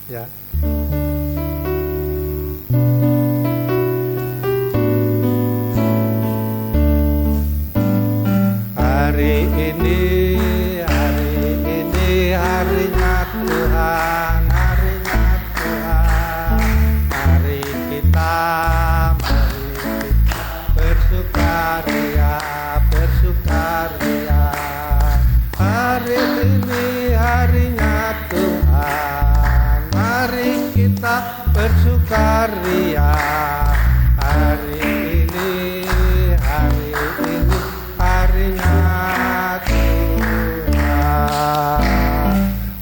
Ya. Hari ini harinya Tuhan, harinya Tuhan. Mari kita bersukaria. Hari ini harinya Tuhan, mari kita bersukaria. Hari ini harinya Tuhan.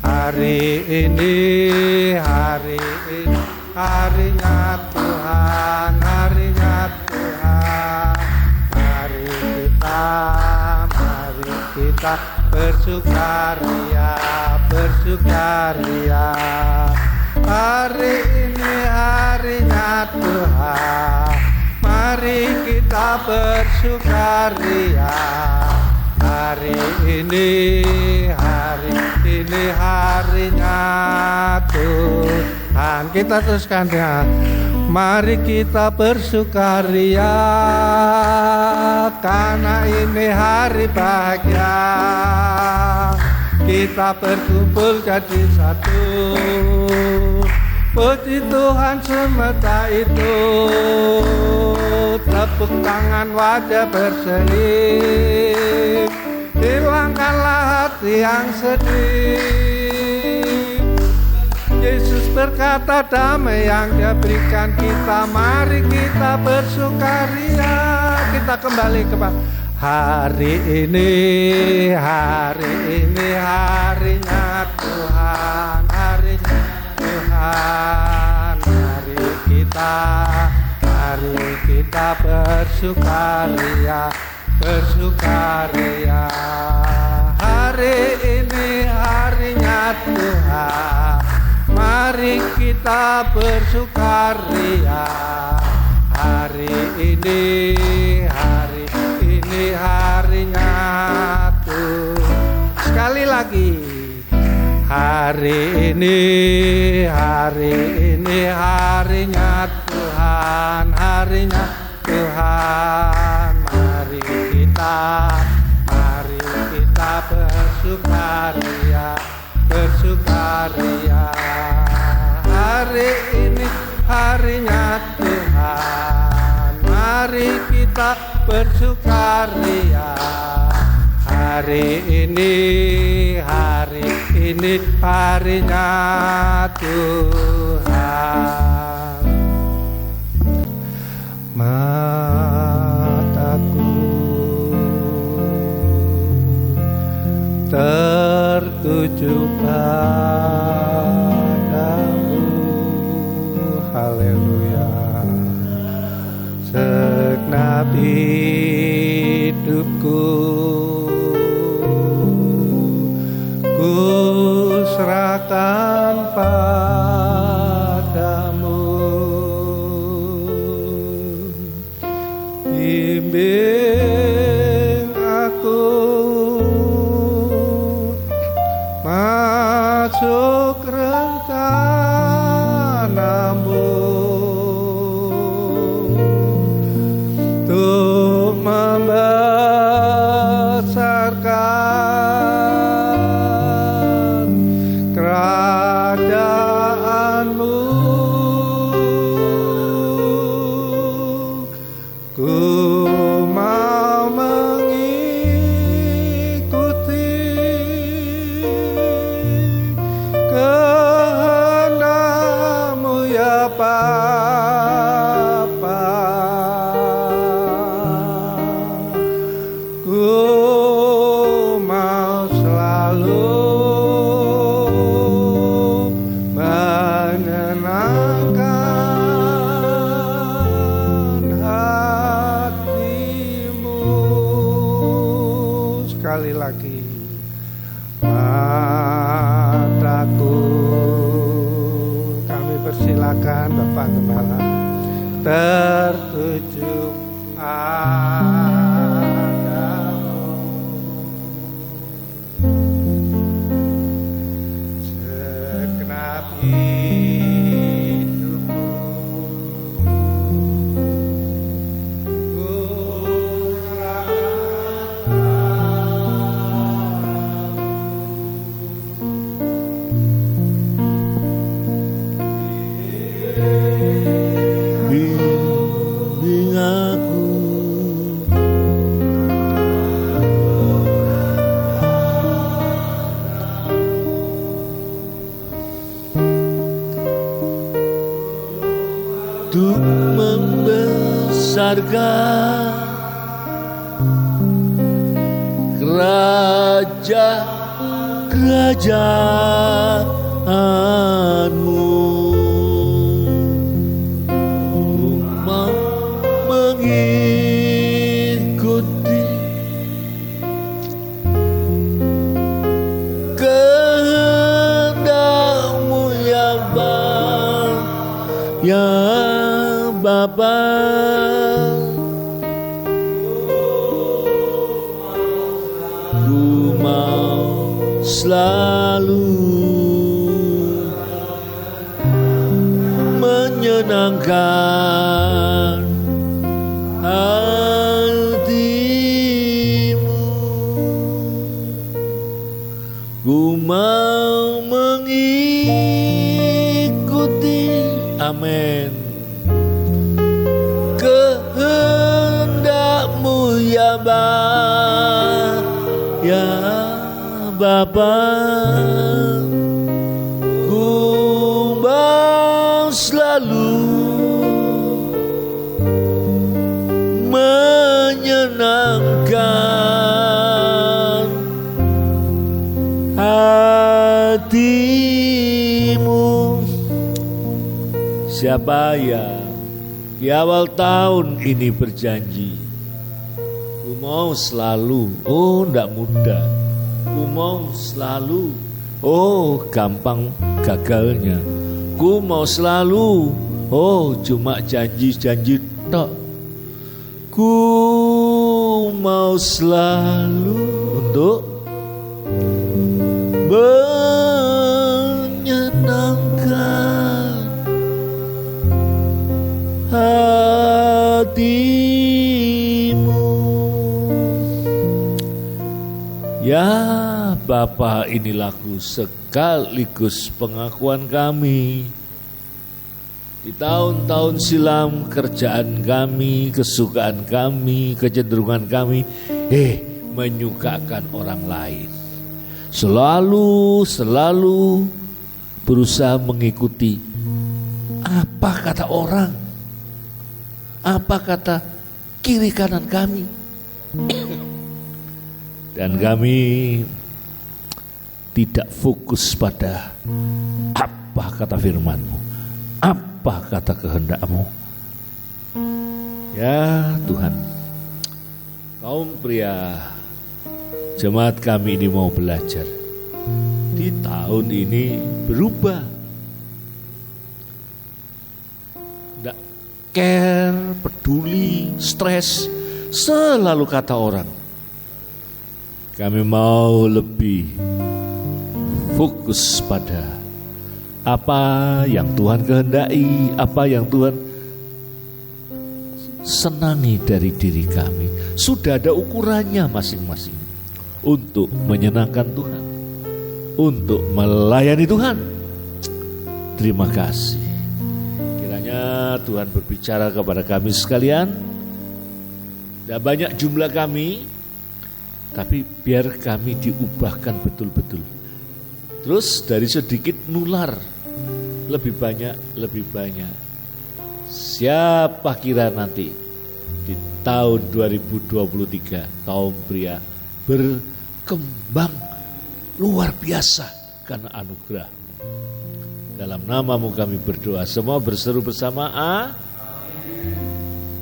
Hari ini harinya Tuhan, harinya Tuhan. Mari kita bersukaria. Hari ini harinya Tuhan, mari kita bersukaria. Hari ini harinya Tuhan. Kita teruskan ya. Mari kita bersukaria, karena ini hari bahagia. Kita berkumpul jadi satu, puji Tuhan semesta itu. Tepuk tangan, wajah berseri, hilangkanlah hati yang sedih. Yesus berkata damai yang Dia berikan kita. Mari kita bersukaria. Kita kembali kepada hari ini harinya Tuhan, harinya Tuhan. Mari kita bersukaria. Hari ini harinya Tuhan, mari kita bersukaria. Hari ini harinya Tuhan. Sekali lagi. Hari ini harinya Tuhan, harinya Tuhan. Mari kita bersukaria. Hari ini harinya Tuhan, mari kita bersukaria. Hari ini harinya Tuhan. Mataku tertuju padamu, haleluya. Segenap hidupku ku serahkan padamu. Bimbing aku masuk rencanamu, untuk membesarkan kerajaanmu. Ku mau mengikuti kehendak-Mu ya Bapa. Ku mau selalu menyenangkan hati-Mu. Sekali lagi. Mataku, kami persilakan Bapak Gembala, tertuju padamu. Segenap harga kerajaanmu. Ku mau mengikuti kehendak-Mu ya Bapa. Ku mau selalu menyenangkan hati-Mu. Ku mau mengikuti, amin, kehendak-Mu ya Bapa. Ku mau selalu menyenangkan hati-Mu. Siapa yang di awal tahun ini berjanji, ku mau selalu, oh ndak mudah, ku mau selalu, oh gampang gagalnya, ku mau selalu, oh cuma janji-janji tok, ku mau selalu untuk menyenangkan hati-Mu. Ya Bapa, ini lagu sekaligus pengakuan kami. Di tahun-tahun silam kerjaan kami, kesukaan kami, kecenderungan kami menyukakan orang lain. Selalu berusaha mengikuti apa kata orang, apa kata kiri kanan kami. Dan kami tidak fokus pada apa kata firman-Mu, apa kata kehendak-Mu. Ya Tuhan, kaum pria jemaat kami ini mau belajar di tahun ini berubah. Tidak care, peduli, stres, selalu kata orang. Kami mau lebih fokus pada apa yang Tuhan kehendaki, apa yang Tuhan senangi dari diri kami. Sudah ada ukurannya masing-masing untuk menyenangkan Tuhan, untuk melayani Tuhan. Terima kasih. Kiranya Tuhan berbicara kepada kami sekalian. Tidak banyak jumlah kami, tapi biar kami diubahkan betul-betul. Terus dari sedikit nular, lebih banyak. Siapa kira nanti di tahun 2023 kaum pria berkembang luar biasa karena anugerah. Dalam nama-Mu kami berdoa, semua berseru bersama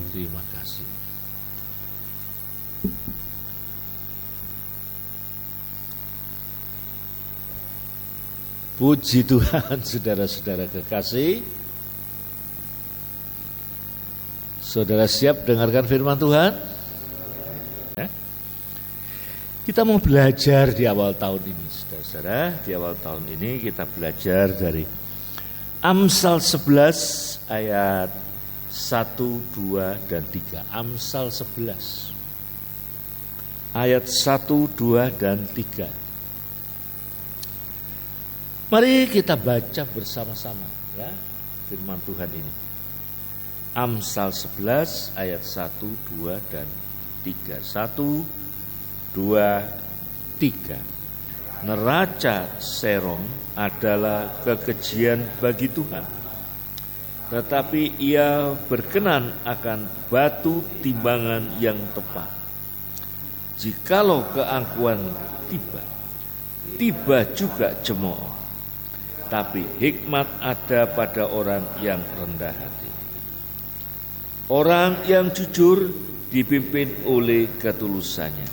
Terima kasih. Puji Tuhan, saudara-saudara kekasih. Saudara siap dengarkan firman Tuhan? Ya? Kita mau belajar di awal tahun ini, saudara-saudara. Di awal tahun ini kita belajar dari Amsal 11 ayat 1, 2, dan 3. Amsal 11 ayat 1, 2, dan 3. Mari kita baca bersama-sama ya firman Tuhan ini. Amsal 11 ayat 1, 2, dan 3. 1, 2, 3. Neraca serong adalah kekejian bagi Tuhan, tetapi ia berkenan akan batu timbangan yang tepat. Jikalau keangkuhan tiba, tiba juga cemooh. Tapi hikmat ada pada orang yang rendah hati. Orang yang jujur dipimpin oleh ketulusannya,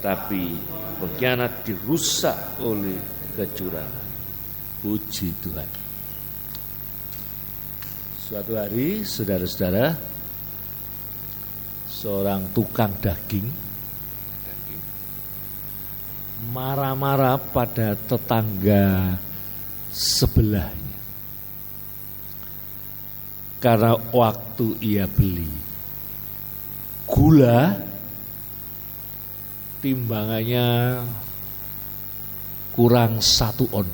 tapi pengkhianat dirusak oleh kecurangan. Puji Tuhan. Suatu hari, saudara-saudara, seorang tukang daging marah-marah pada tetangga sebelahnya karena waktu ia beli gula timbangannya kurang 1 on.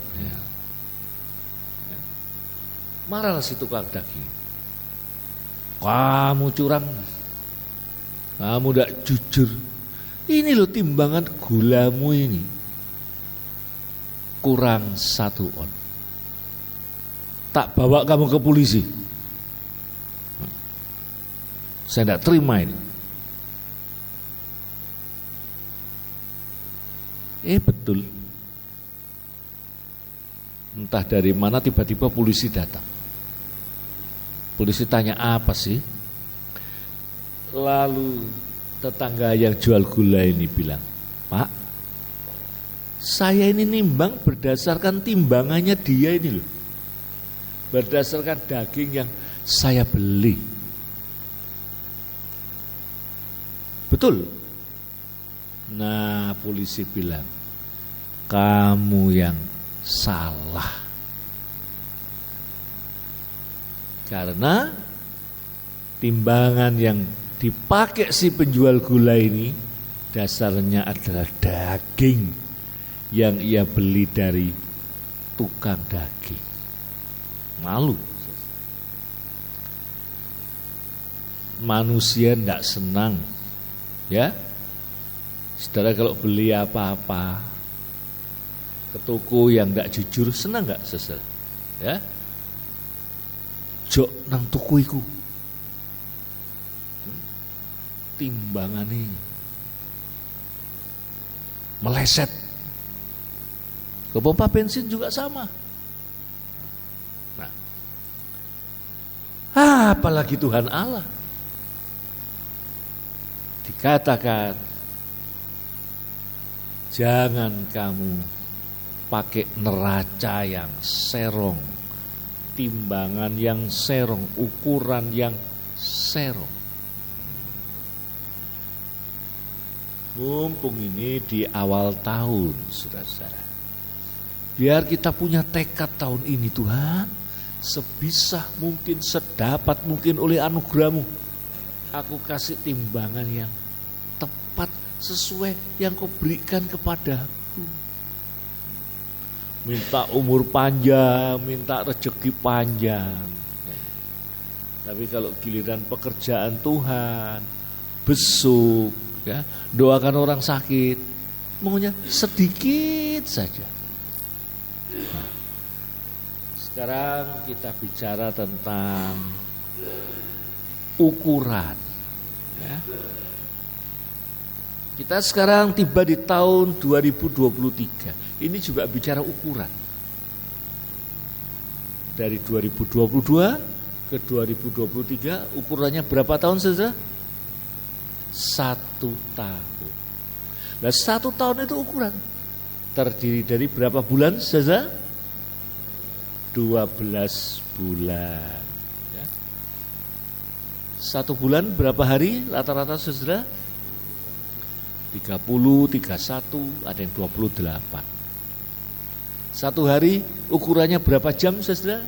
Marah si tukang daging. Kamu curang, kamu tidak jujur. Ini loh timbangan gulamu ini kurang 1 on. Tak bawa kamu ke polisi. Saya tidak terima ini. Betul. Entah dari mana tiba-tiba polisi datang. Polisi tanya apa sih? Lalu tetangga yang jual gula ini bilang, Pak, saya ini nimbang berdasarkan timbangannya dia ini loh. Berdasarkan daging yang saya beli. Betul? Nah, polisi bilang, kamu yang salah. Karena timbangan yang dipakai si penjual gula ini dasarnya adalah daging yang ia beli dari tukang daging. Malu. Manusia tidak senang, ya. Saudara kalau beli apa-apa ke toko yang tidak jujur, senang nggak saudara? Ya. Jok nang toko iku timbangane meleset. Ke pompa bensin juga sama. Nah, apalagi Tuhan Allah. Dikatakan, jangan kamu pakai neraca yang serong, timbangan yang serong, ukuran yang serong. Mumpung ini di awal tahun, saudara-saudara, biar kita punya tekad tahun ini, Tuhan, sebisa mungkin, sedapat mungkin oleh anugerah-Mu, aku kasih timbangan yang tepat sesuai yang Kau berikan kepadaku. Minta umur panjang, minta rezeki panjang. Tapi kalau giliran pekerjaan Tuhan, besuk, ya, doakan orang sakit, maunya sedikit saja. Nah, sekarang kita bicara tentang ukuran. Ya. Kita sekarang tiba di tahun 2023. Ini juga bicara ukuran. Dari 2022 ke 2023 ukurannya berapa tahun saja? 1 tahun. Nah, 1 tahun itu ukuran. Terdiri dari berapa bulan saja? 12 bulan. Ya. 1 bulan berapa hari rata-rata saudara? 30, 31, ada yang 28. 1 hari ukurannya berapa jam saudara?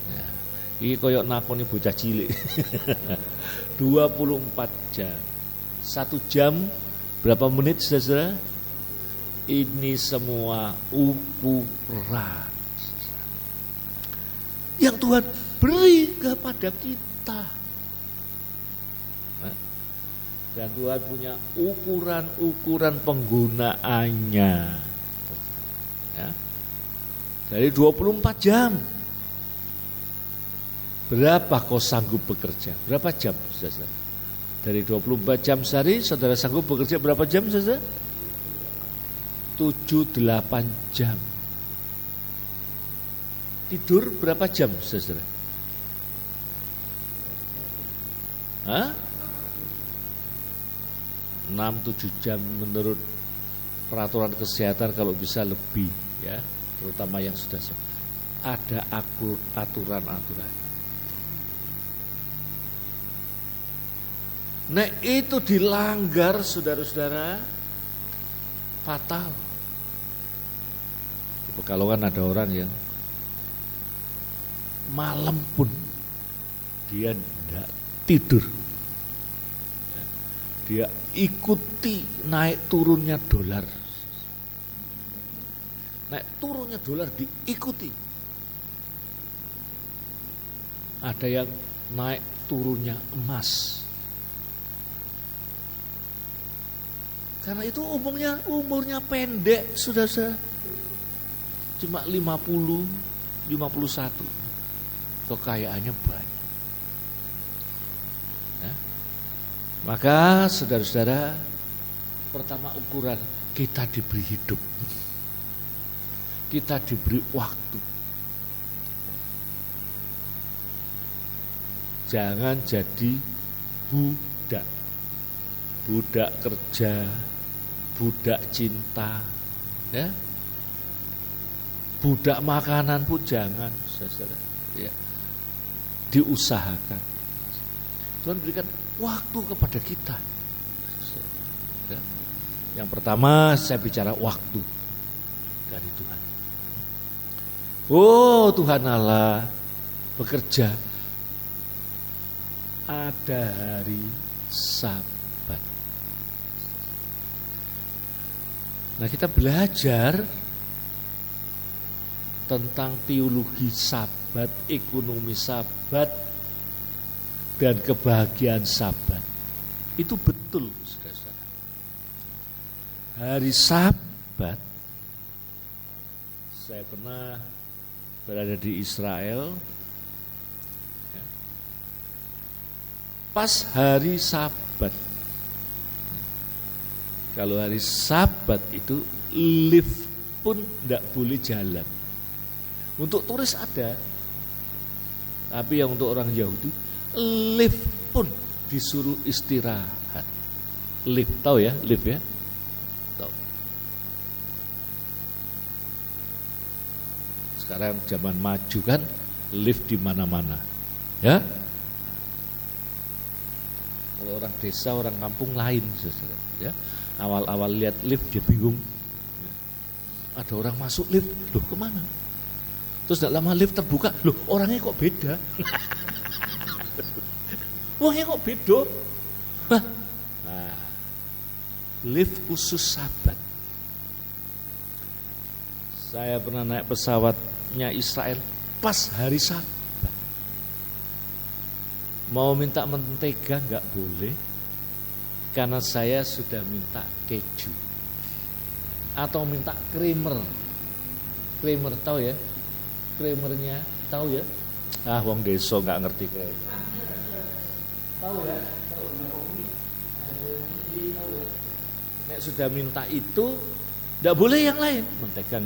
Ya, ini koyok nakoni bocah cilik. 24 jam. 1 jam berapa menit saudara? Ini semua ukuran yang Tuhan beri kepada kita. Dan Tuhan punya ukuran-ukuran penggunaannya. Ya. Dari 24 jam. Berapa kau sanggup bekerja? Berapa jam, saudara? Dari 24 jam sehari, saudara sanggup bekerja berapa jam, saudara? 7-8 jam. Tidur berapa jam, saudara? Hah? 6-7 jam menurut peraturan kesehatan, kalau bisa lebih, ya, terutama yang sudah ada aturan-aturan. Nah itu dilanggar, saudara-saudara, fatal. Di Pekalongan ada orang yang malam pun dia tidak tidur. Dia ikuti naik turunnya dolar. Naik turunnya dolar diikuti. Ada yang naik turunnya emas. Karena itu umurnya pendek, sudah cuma 50, 51. Kekayaannya banyak. Ya. Maka saudara-saudara, pertama ukuran kita diberi hidup. Kita diberi waktu. Jangan jadi budak. Budak kerja, budak cinta, ya. Budak makanan pun jangan, saudara. Ya. Diusahakan. Tuhan berikan waktu kepada kita. Ya. Yang pertama saya bicara waktu dari Tuhan. Oh Tuhan Allah bekerja ada hari Sabat. Nah kita belajar tentang teologi Sabat, ekonomi Sabat, dan kebahagiaan Sabat. Itu betul, saudara-saudara. Hari Sabat, saya pernah berada di Israel. Pas hari Sabat, kalau hari Sabat itu lift pun tidak boleh jalan. Untuk turis ada, tapi yang untuk orang Yahudi lift pun disuruh istirahat. Lift, tahu ya, lift ya? Tahu. Sekarang zaman maju kan, lift di mana-mana, ya. Kalau orang desa, orang kampung lain, saudara. Ya, awal-awal lihat lift dia bingung. Ada orang masuk lift, loh kemana? Terus tidak lama lift terbuka, loh orangnya kok beda? Orangnya kok beda? Nah, lift khusus Sabat. Saya pernah naik pesawatnya Israel pas hari Sabat. Mau minta mentega nggak boleh, karena saya sudah minta keju. Atau minta creamer. Creamer tahu ya? Creamernya tahu ya? Ah, wong deso nggak ngerti creamer. Tahu ya? Nek sudah minta itu, nggak boleh yang lain. Mentega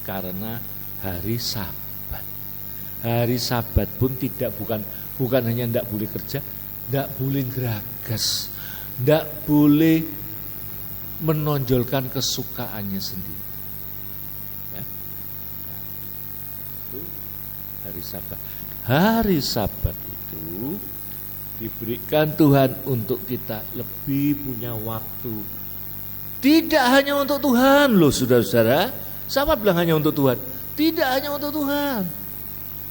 karena hari Sabat. Hari Sabat pun bukan hanya tidak boleh kerja, tidak boleh geragas, tidak boleh menonjolkan kesukaannya sendiri. Ya. Itu hari Sabat. Hari Sabat itu diberikan Tuhan untuk kita lebih punya waktu. Tidak hanya untuk Tuhan loh, saudara-saudara. Siapa bilang hanya untuk Tuhan? Tidak hanya untuk Tuhan,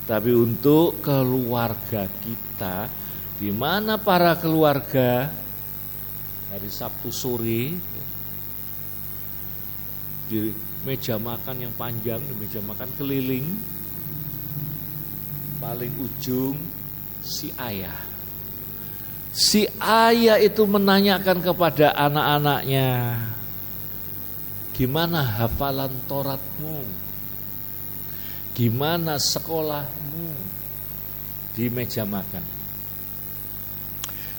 tapi untuk keluarga kita, di mana para keluarga hari Sabtu sore di meja makan yang panjang, di meja makan keliling, paling ujung si ayah. Si ayah itu menanyakan kepada anak-anaknya, gimana hafalan Tauratmu? Gimana sekolahmu? di meja makan.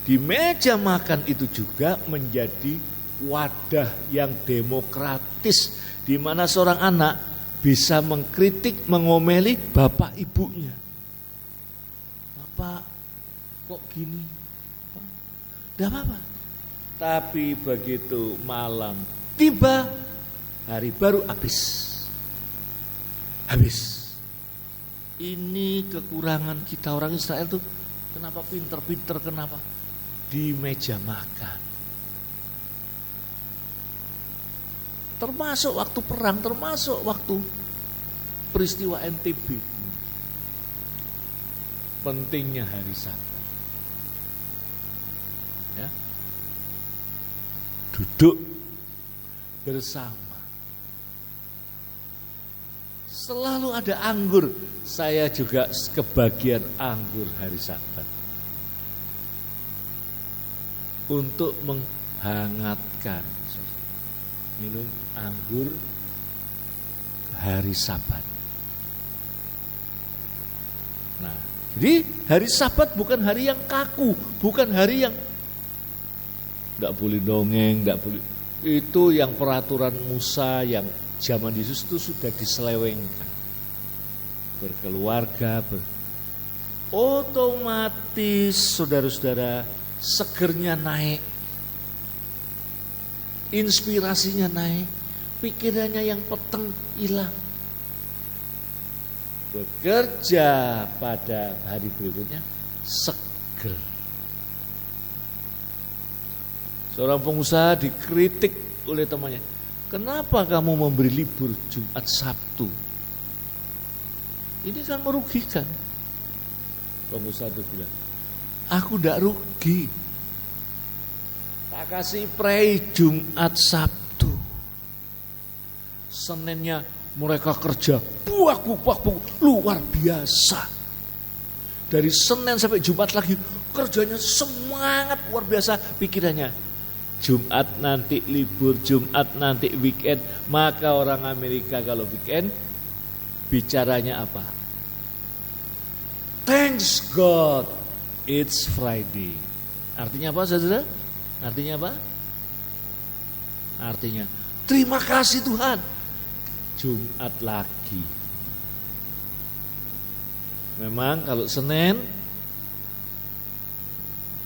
Di meja makan itu juga menjadi wadah yang demokratis di mana seorang anak bisa mengkritik, mengomeli bapak ibunya. Bapak, kok gini? Tidak apa-apa. Tapi begitu malam tiba, hari baru habis. Ini kekurangan kita orang Israel tuh. Kenapa pinter-pinter, kenapa? Di meja makan. Termasuk waktu perang, termasuk waktu peristiwa NTB. Pentingnya hari Sabat. Ya. Duduk bersama. Selalu ada anggur. Saya juga kebagian anggur hari Sabat. Untuk menghangatkan. Minum anggur hari Sabat. Nah, jadi hari Sabat bukan hari yang kaku, bukan hari yang enggak boleh dongeng, enggak boleh. Itu yang peraturan Musa yang zaman Yesus itu sudah diselewengkan. Berkeluarga, otomatis saudara-saudara segernya naik. Inspirasinya naik, pikirannya yang peteng hilang. Bekerja pada hari berikutnya seger. Seorang pengusaha dikritik oleh temannya. Kenapa kamu memberi libur Jumat Sabtu? Ini kan merugikan. Pengusaha itu bilang, aku tidak rugi. Tak kasih prei Jumat Sabtu. Seninnya mereka kerja buak luar biasa. Dari Senin sampai Jumat lagi kerjanya semangat luar biasa pikirannya. Jumat nanti libur, Jumat nanti weekend. Maka orang Amerika kalau weekend bicaranya apa? Thanks God, it's Friday. Artinya apa saudara? Artinya apa? Artinya terima kasih Tuhan, Jumat lagi. Memang kalau Senin,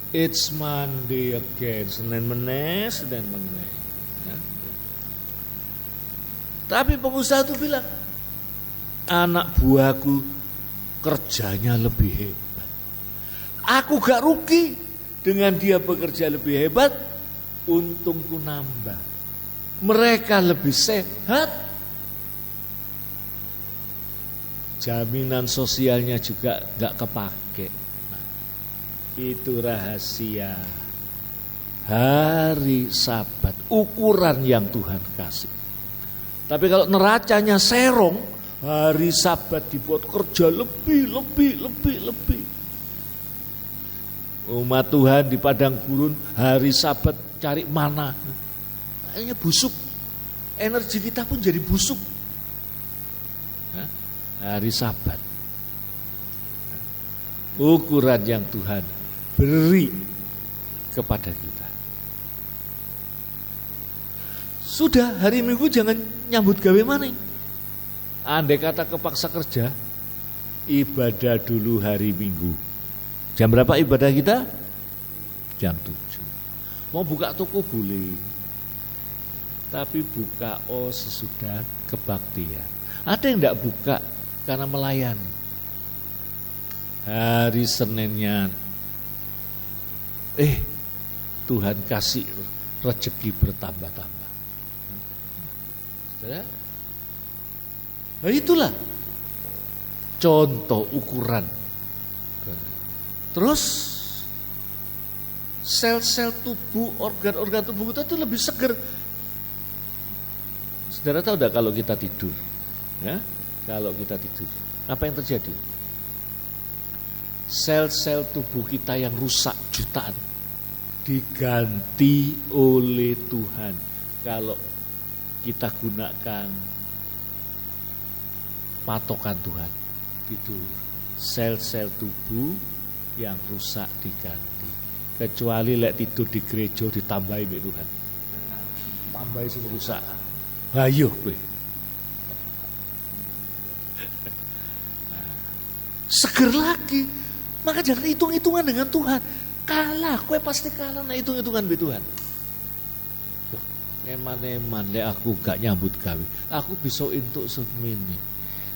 it's Monday again. Senin meneh. Ya. Tapi pengusaha itu bilang, anak buahku kerjanya lebih hebat. Aku gak rugi. Dengan dia bekerja lebih hebat, untungku nambah. Mereka lebih sehat. Jaminan sosialnya juga gak kepake. Nah, itu rahasia hari Sabat, ukuran yang Tuhan kasih. Tapi kalau neracanya serong, hari Sabat dibuat kerja lebih. Umat Tuhan di padang gurun hari Sabat cari mana? Akhirnya busuk. Energi kita pun jadi busuk. Nah, hari Sabat. Ukuran yang Tuhan beri kepada kita. Sudah hari Minggu jangan nyambut gawe maning. Andai kata kepaksa kerja, ibadah dulu hari Minggu. Jam berapa ibadah kita? Jam 7. Mau buka toko boleh. Tapi buka sesudah kebaktian. Ada yang tidak buka karena melayani. Hari Seninnya Tuhan kasih rezeki bertambah-tambah. Saudara? Nah, itulah contoh ukuran. Terus sel-sel tubuh, organ-organ tubuh kita itu lebih seger. Saudara tahu enggak kalau kita tidur? Ya, kalau kita tidur, apa yang terjadi? Sel-sel tubuh kita yang rusak jutaan diganti oleh Tuhan kalau kita gunakan patokan Tuhan, tidur. sel-sel tubuh yang rusak diganti. Kecuali lek tidur di gereja ditambahi mbek Tuhan. Tambahi sing rusak. Ayo kowe. Seger lagi. Maka jangan hitung-hitungan dengan Tuhan. Kalah, kowe pasti kalah nek hitung-hitungan mbek Tuhan. Eman-eman lek aku gak nyambut gawe. Aku bisa entuk semini.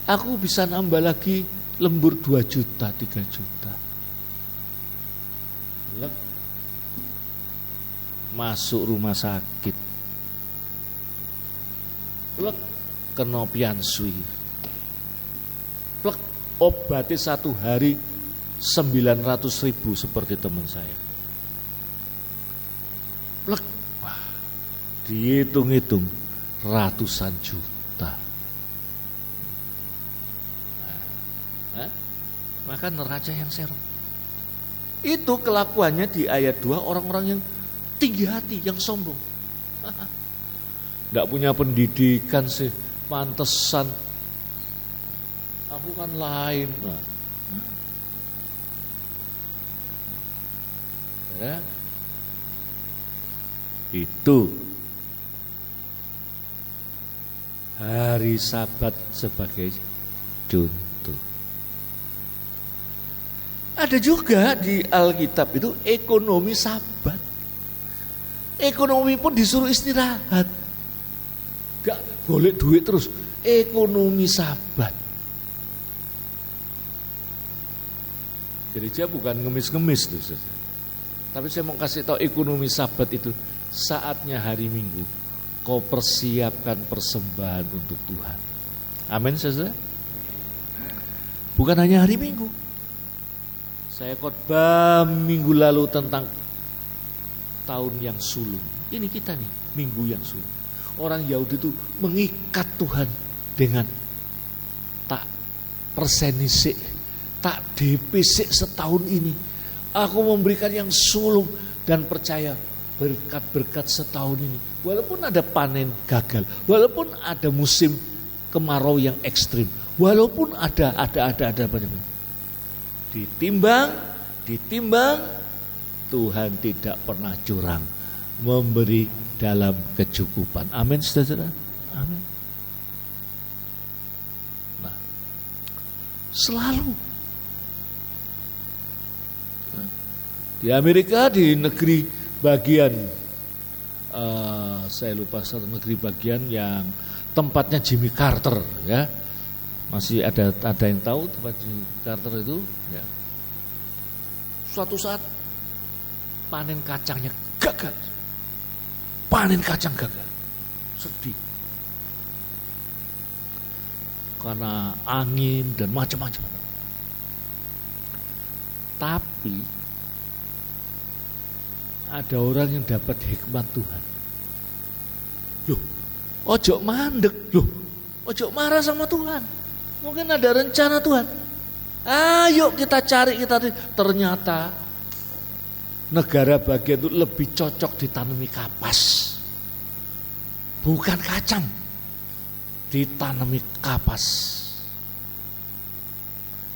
Aku bisa nambah lagi lembur 2 juta, 3 juta. Lek masuk rumah sakit. Lek kena piansui. Plek obati 1 hari 900.000 seperti teman saya. Plek, wah, dihitung-hitung ratusan juta. Nah, maka neraca yang serong. Itu kelakuannya di ayat 2 orang-orang yang tinggi hati, yang sombong. Tidak punya pendidikan sih, pantesan. Aku kan lain. Ya. Itu hari Sabat sebagai contoh. Ada juga di Alkitab itu ekonomi Sabat. Ekonomi pun disuruh istirahat. Gak boleh duit terus. Ekonomi Sabat. Gereja bukan ngemis-ngemis tuh. Tapi saya mau kasih tahu ekonomi Sabat itu saatnya hari Minggu. Kau persiapkan persembahan untuk Tuhan. Amin, saudara. Bukan hanya hari Minggu. Saya khotbah minggu lalu tentang tahun yang sulung. Ini kita nih, minggu yang sulung. Orang Yahudi itu mengikat Tuhan dengan tak persenisik, tak depisik setahun ini. Aku memberikan yang sulung dan percaya berkat-berkat setahun ini. Walaupun ada panen gagal, walaupun ada musim kemarau yang ekstrim, walaupun ada apa-apa. Ditimbang, Tuhan tidak pernah curang, memberi dalam kecukupan. Amin, saudara. Amin. Nah, selalu di Amerika, di negeri bagian, saya lupa satu negeri bagian yang tempatnya Jimmy Carter, ya. Masih ada yang tahu tempat Jimmy Carter itu? Ya. Suatu saat panen kacangnya gagal. Panen kacang gagal. Sedih. Karena angin dan macam-macam. Tapi ada orang yang dapat hikmat Tuhan. Loh, ojo mandek. Loh, ojo marah sama Tuhan. Mungkin ada rencana Tuhan. Ayo kita cari. Ternyata negara bagian itu lebih cocok ditanami kapas. Bukan kacang. Ditanami kapas.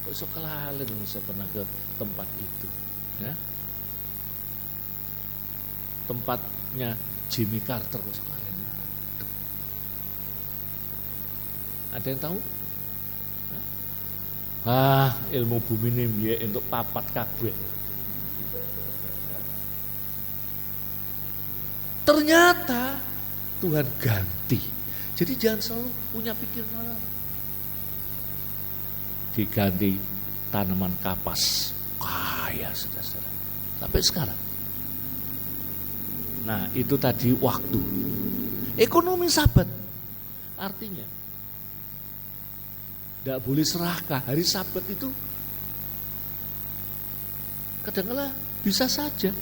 Kok iso kelalen saya pernah ke tempat itu, ya. Tempatnya Jimmy Carter kok sekalian. Ada yang tahu? Ilmu bumi ini ya untuk papat kabeh. Ternyata Tuhan ganti. Jadi jangan selalu punya pikir malah. Diganti tanaman kapas. Kaya saudara. Sampai sekarang. Nah, itu tadi waktu. Ekonomi Sabat. Artinya tidak boleh serakah. Hari Sabat itu kadang-kadang bisa saja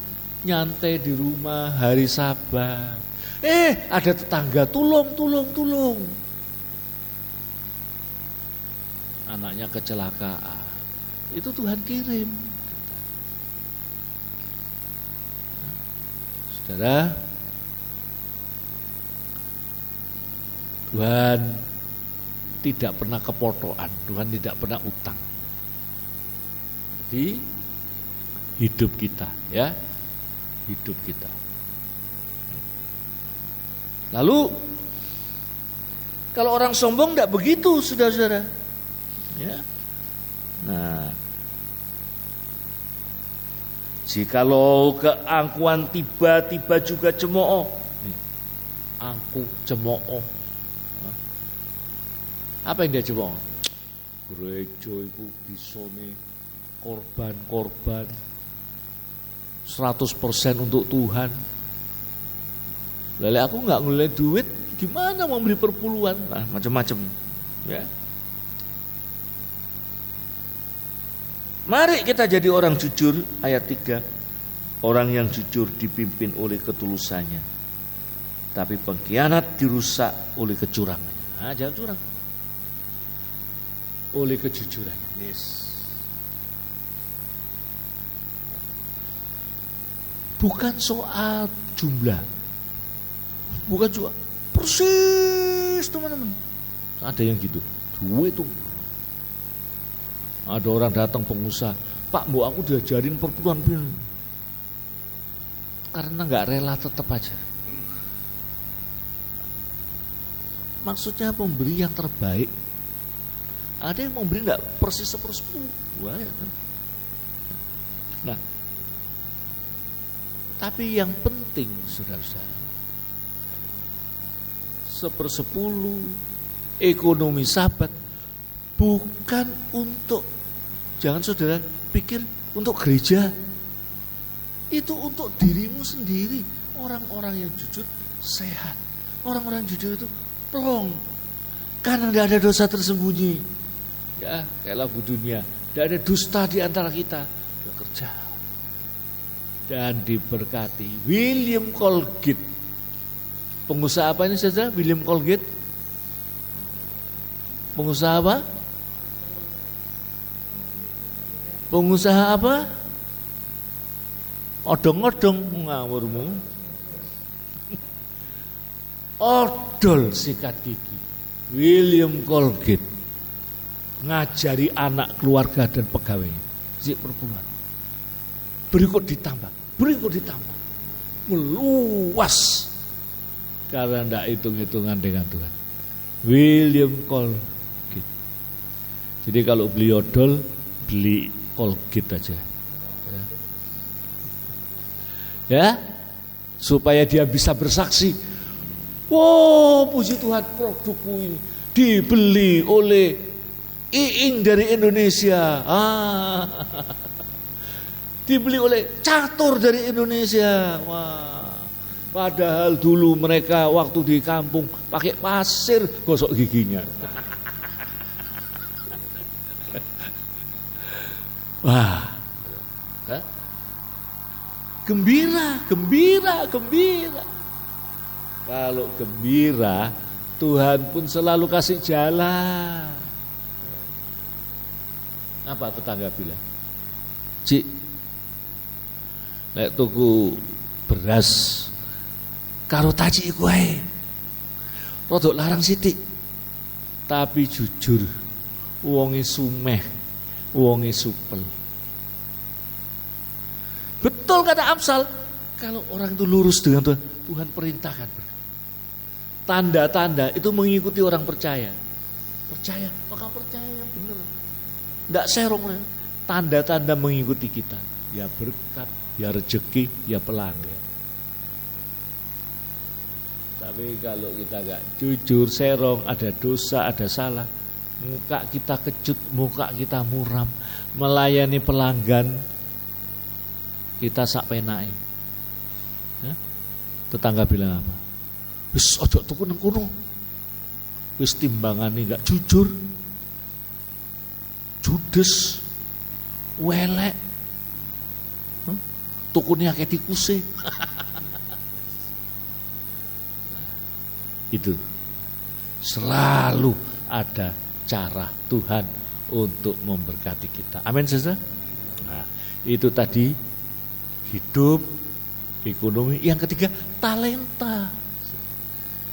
nyantai di rumah hari Sabat. Ada tetangga tolong. Anaknya kecelakaan. Itu Tuhan kirim. Saudara, Tuhan tidak pernah kepotokan, Tuhan tidak pernah utang. di hidup kita, ya, hidup kita. Lalu kalau orang sombong tidak begitu, saudara-saudara. Ya. Nah, jikalau keangkuhan tiba-tiba juga cemooh, angkuh cemooh. Apa yang dia cemooh? Gereja itu bisone korban 100% untuk Tuhan. Lalu aku nggak ngulai duit, gimana mau beli perpuluhan? Nah, macam-macam. Ya. Mari kita jadi orang jujur, ayat 3. Orang yang jujur dipimpin oleh ketulusannya, tapi pengkhianat dirusak oleh kecurangannya. Nah, jangan curang. Oleh kejujuran. Yes. Bukan soal jumlah. Bukan juga persis, teman-teman. Ada yang gitu. Duit itu. Ada orang datang pengusaha, Pak, mau aku diajarin perpuluhan bil. Karena nggak rela tetap aja. Maksudnya memberi yang terbaik. Ada yang memberi nggak persis 1/10. Wah, ya. Nah, tapi yang penting, saudara-saudara, 1/10 ekonomi sahabat bukan untuk, jangan saudara pikir untuk gereja, itu untuk dirimu sendiri. Orang-orang yang jujur sehat, orang-orang yang jujur itu plong, karena tidak ada dosa tersembunyi. Ya, kayak lagu dunia, tidak ada dusta di antara kita. Dia kerja dan diberkati. William Colgate, pengusaha apa ini saja? William Colgate, pengusaha apa? Pengusaha apa? Odong-odong ngawurmu. Odol sikat gigi. William Colgate ngajari anak, keluarga dan pegawai si perpuluhan. Berikut ditambah. Meluas. Karena tidak hitung-hitungan dengan Tuhan. William Colgate. Jadi kalau beli odol, beli Colgate aja. Ya, supaya dia bisa bersaksi. Wow, puji Tuhan, produkku ini dibeli oleh Iing dari Indonesia. Dibeli oleh catur dari Indonesia. Wah, padahal dulu mereka waktu di kampung pakai pasir gosok giginya. Wah, gembira. Kalau gembira, Tuhan pun selalu kasih jalan. Apa tetangga bilang? Cik, nek tuku beras karo taci iku ae. Rodok larang sithik. Tapi jujur, wonge sumeh, wonge supel. Betul kata Amsal, kalau orang itu lurus dengan Tuhan, Tuhan perintahkan. Tanda-tanda itu mengikuti orang percaya. Percaya, maka percaya benar. Tidak serong, tanda-tanda mengikuti kita. Ya berkat, ya rezeki, ya pelanggan. Tapi kalau kita gak jujur, serong, ada dosa, ada salah, muka kita kecut, muka kita muram, melayani pelanggan, kita sak penake. Ya? Tetangga bilang apa? Wis ojo tuku nang kono. Wis timbangane gak jujur. Judes, welek, tukune akeh tikuse. Itu selalu ada cara Tuhan untuk memberkati kita. Amin, saudara. Nah, itu tadi hidup, ekonomi. Yang ketiga, talenta.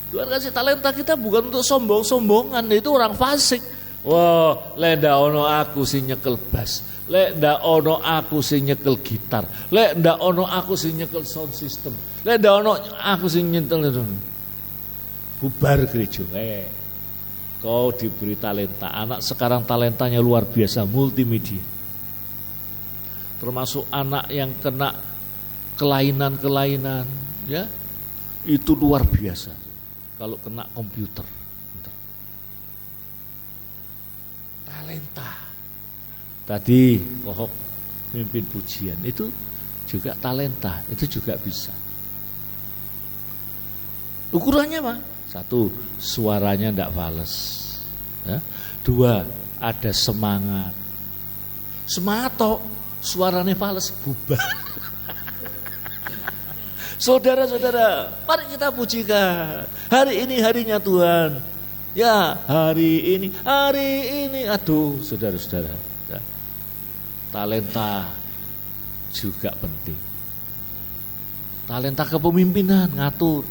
Tuhan kasih talenta kita bukan untuk sombong-sombongan. Itu orang fasik. Wah, lenda ono aku sing nyekel bas, Lek ndak ono aku sing nyekel gitar, lek ndak ono aku sing nyekel sound system, lek ndak ono aku sing nyetel itu. Bubar gereja. Kau diberi talenta. Anak sekarang talentanya luar biasa, multimedia. Termasuk anak yang kena kelainan-kelainan, ya. Itu luar biasa. Kalau kena komputer. Talenta. Tadi Kohok mimpin pujian, itu juga talenta, itu juga bisa. Ukurannya apa? 1, suaranya tidak fales. Ya. 2, ada semangat. Semangat toh, suaranya fales, bubar. Saudara-saudara, mari kita pujikan. Hari ini harinya Tuhan. Ya, hari ini. Aduh, saudara-saudara. Ya. Talenta juga penting. Talenta kepemimpinan, ngatur.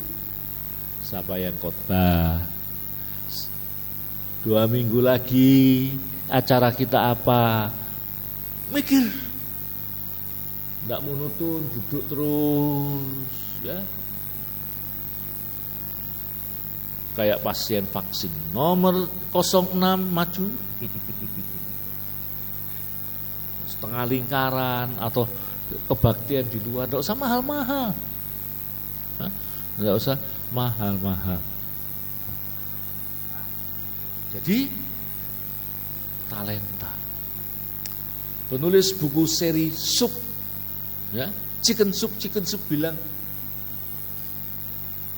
Siapa yang khotbah? 2 minggu lagi acara kita apa? Mikir. Tidak monoton, duduk terus, ya. Kayak pasien vaksin. Nomor 06 maju. Setengah lingkaran atau kebaktian di luar, tidak usah mahal-mahal. Tidak usah mahal-mahal. Jadi talenta. Penulis buku seri Sup, ya, Chicken Soup bilang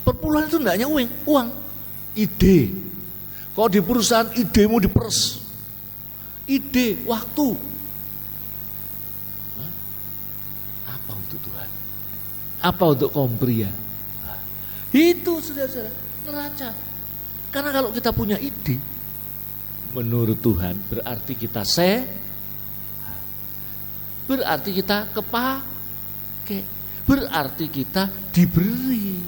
perpuluhan itu tidak hanya uang, ide. Kalau di perusahaan idemu diperes, ide, waktu. Apa untuk Tuhan? Apa untuk kaum pria? Itu saudara-saudara, neraca. Karena kalau kita punya ide, menurut Tuhan berarti kita berarti kita kepake, berarti kita diberi.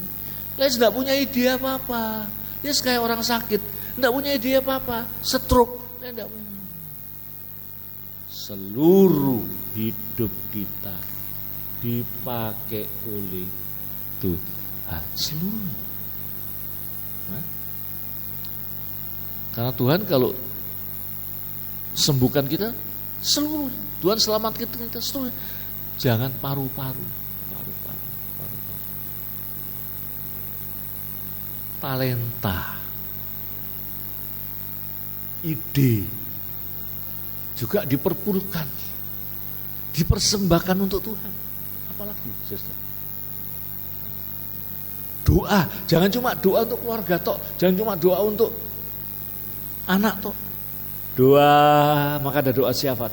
Lah tidak punya ide apa-apa, ya kayak orang sakit, tidak punya ide apa-apa, stroke. Seluruh hidup kita dipakai oleh Tuhan, seluruh. Karena Tuhan kalau sembuhkan kita seluruh, Tuhan selamatkan kita seluruh. Jangan paru-paru. Talenta, ide juga diperpuluhkan, dipersembahkan untuk Tuhan. Apalagi saudara, doa, jangan cuma doa untuk keluarga tok, jangan cuma doa untuk anak tok. Doa, maka ada doa syafaat,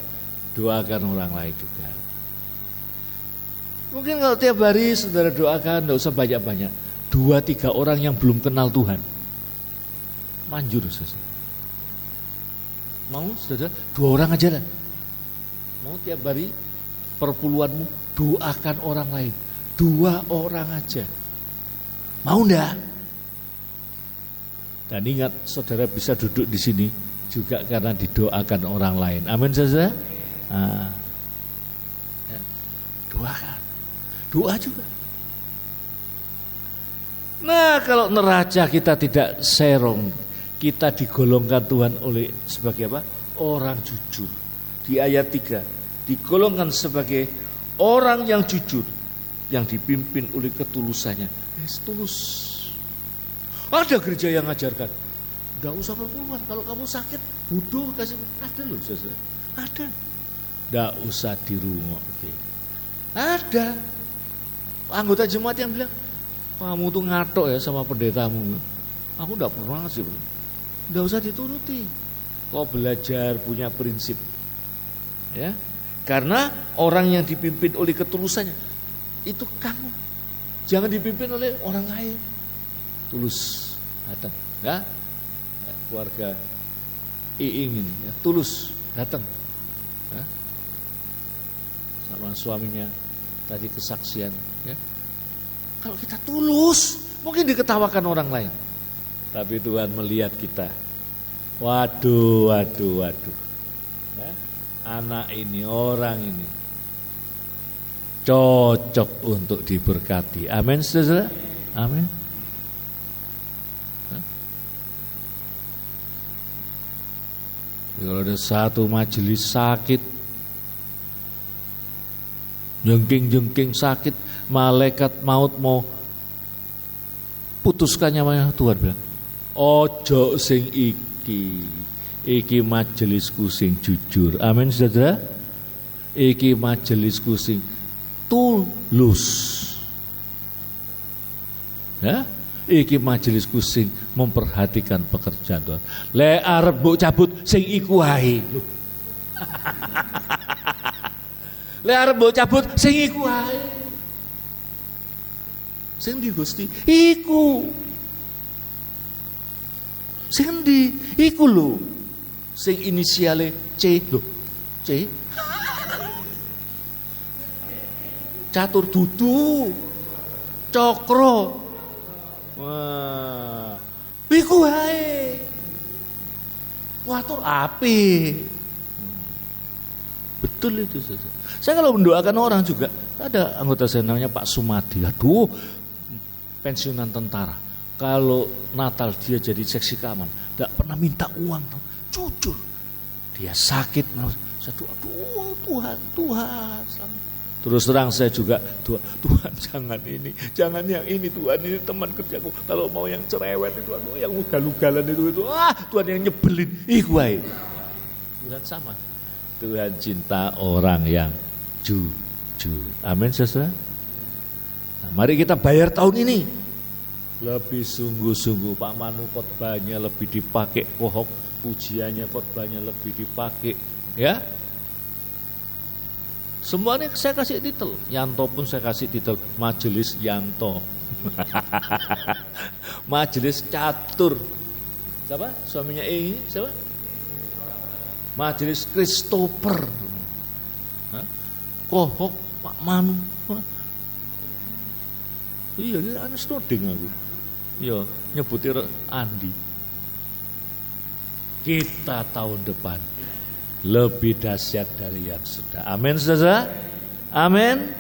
doakan orang lain juga. Mungkin kalau tiap hari saudara doakan, tidak usah banyak-banyak, 2-3 orang yang belum kenal Tuhan, manjur saudara. Mau saudara 2 orang aja lah. Mau tiap hari perpuluhanmu doakan orang lain, 2 orang aja. Mau enggak? Dan ingat, saudara bisa duduk di sini juga karena didoakan orang lain. Amin saudara. Ya, doakan, doa juga. Nah, kalau neraca kita tidak serong, kita digolongkan Tuhan oleh sebagai apa? Orang jujur. Di ayat 3 digolongkan sebagai orang yang jujur, yang dipimpin oleh ketulusannya. Tulus. Ada gereja yang ngajarkan, enggak usah perpuluhan, kalau kamu sakit bodoh kasih, ada loh saudara. Ada. Enggak usah dirungok. Ada anggota jemaat yang bilang, kamu tuh ngatok ya sama pendetamu. Aku enggak pernah sih, bro. Enggak usah dituruti. Kau belajar punya prinsip. Ya. Karena orang yang dipimpin oleh ketulusannya itu kamu. Jangan dipimpin oleh orang lain. Tulus datang, ya. Keluarga Iing ini, ya, tulus datang, ya. Sama suaminya tadi kesaksian, ya. Kalau kita tulus, mungkin diketawakan orang lain, tapi Tuhan melihat kita. Waduh. Ya. anak ini, orang ini cocok untuk diberkati. Amin, saudara. Amin. Kalau ada satu majelis sakit, jengking sakit, malaikat maut mau putuskan nyawanya, Tuhan bilang, ojo sing iki majelisku sing jujur. Amin, saudara. Iki majelisku sing tulus. Ya, iki majelisku sing memperhatikan pekerjaan Tuhan. Le arep mbok cabut sing iku wae. Le arep mbok cabut sing iku wae. Sing ndi Gusti? Iku. Sing ndi? Iku lho. Sing inisiale C lho. C. Catur dudu. Cokro. Wah. Iku wae. Watur api. Betul itu saja. Saya kalau mendoakan orang juga, ada anggota saya namanya Pak Sumadi. Aduh, pensiunan tentara. Kalau Natal dia jadi seksi keamanan, tidak pernah minta uang, jujur. Dia sakit, saya doa, aduh Tuhan, selamat. Terus terang saya juga doa, Tuhan jangan yang ini Tuhan, ini teman kerjaku. Kalau mau yang cerewet itu, aduh, yang ugal-ugalan itu, Tuhan yang nyebelin, wae. Tuhan sama. Tuhan cinta orang yang jujur. Amin, saudara. Nah, mari kita bayar tahun ini. Lebih sungguh-sungguh, Pak Manu khotbahnya lebih dipakai, Kohok pujiannya khotbahnya lebih dipakai, ya. Semuanya saya kasih titel, Yanto pun saya kasih titel Majelis Yanto. Majelis Catur. Siapa? Suaminya siapa? Majelis Christopher. Kohok Pak Manu. Iya, dia aneh snoding aku. Iya, nyebutir Andi. Kita tahun depan lebih dahsyat dari yang sudah. Amin, saudara. Amin.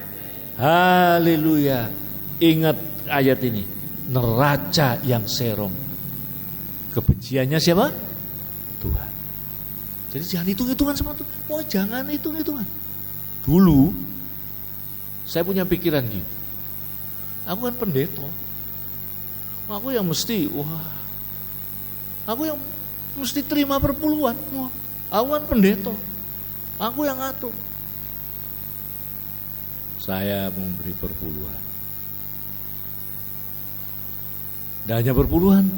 Haleluya. Ingat ayat ini. Neraca yang serong. Kebenciannya siapa? Tuhan. Jadi jangan hitung-hitungan sama Tuhan. Oh, jangan hitung-hitungan. Dulu saya punya pikiran gini. Aku kan pendeta. Aku yang mesti, aku yang mesti terima perpuluhan. Aku kan pendeta. Aku yang ngatur. Saya memberi perpuluhan. Dan hanya perpuluhan.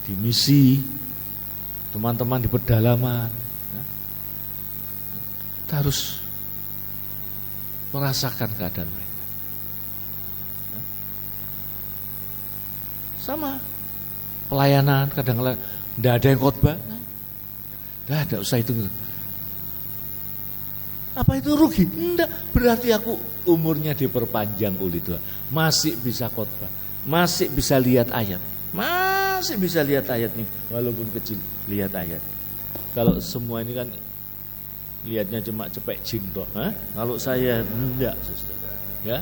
Di misi, teman-teman di pedalaman. Kita harus merasakan keadaan mereka. Sama pelayanan kadang-kadang tidak ada yang khotbah, tidak ada, usah itu. Apa itu rugi? Enggak, berarti aku umurnya diperpanjang oleh Tuhan, masih bisa khotbah, masih bisa lihat ayat, masih bisa lihat ayat nih, walaupun kecil lihat ayat. Kalau semua ini kan lihatnya cuma cepek jing toh, kalau saya enggak, saudara, ya.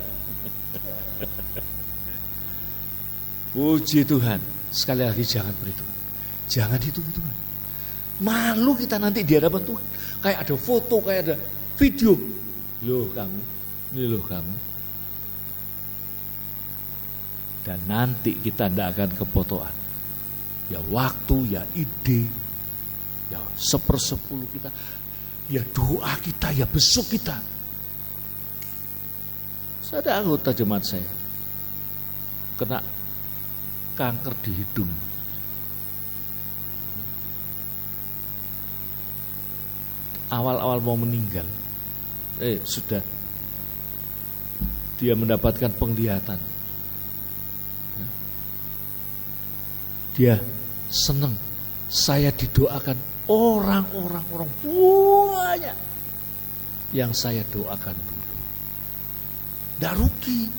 Puji Tuhan. Sekali lagi jangan berhitung. Jangan hitung-hitungan. Malu kita nanti di hadapan Tuhan. Kayak ada foto, kayak ada video. Loh kamu, ini loh kamu. Dan nanti kita tidak akan kepotoan. Ya waktu, ya ide, ya 1/10 kita, ya doa kita, ya besok kita. Saya ada anggota jemaat saya kena kanker di hidung. Awal-awal mau meninggal, sudah dia mendapatkan penglihatan. Dia senang, saya didoakan orang banyak yang saya doakan dulu. Tidak rugi,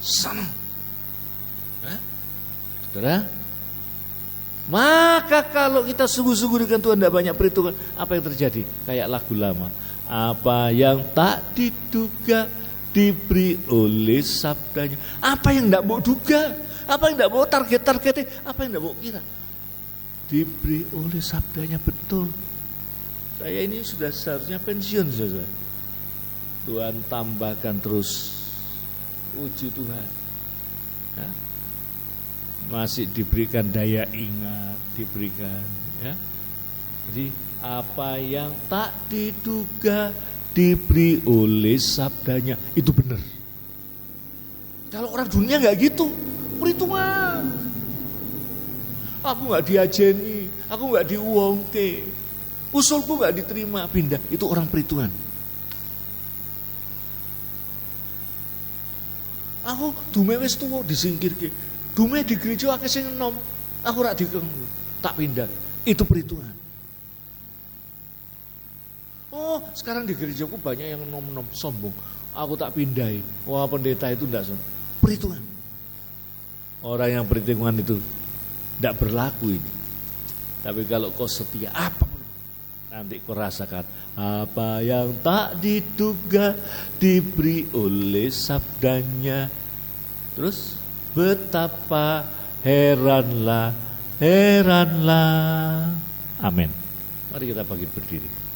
senang. Saudara, Maka kalau kita sungguh-sungguh dengan Tuhan tidak banyak perhitungan, apa yang terjadi? Kayak lagu lama. Apa yang tak diduga diberi oleh sabdanya. Apa yang tidak mau duga, apa yang tidak mau target-targetnya, apa yang tidak mau kira, diberi oleh sabdanya. Betul. Saya ini sudah seharusnya pensiun, saudara. Tuhan tambahkan terus. Puji Tuhan. Ya. Masih diberikan daya ingat, diberikan. Ya. Jadi apa yang tak diduga diberi oleh sabdanya, itu benar. Kalau orang dunia nggak gitu, perhitungan. Aku nggak diajeni, aku nggak diuangke, usulku nggak diterima, pindah. Itu orang perhitungan. Aku dume wis tuwa disingkirke, dume di gereja akeh sing enom, aku rak dikenggu, tak pindah. Itu perhitungan. Oh, sekarang di gerejaku banyak yang nom-nom sombong. Aku tak pindahin. Wah, pendeta itu enggak sombong. Perhitungan. Orang yang perhitungan itu enggak berlaku ini. Tapi kalau kau setia apa nanti kau rasakan apa yang tak diduga diberi oleh sabdanya. Terus betapa heranlah. Amin. Mari kita bangkit berdiri.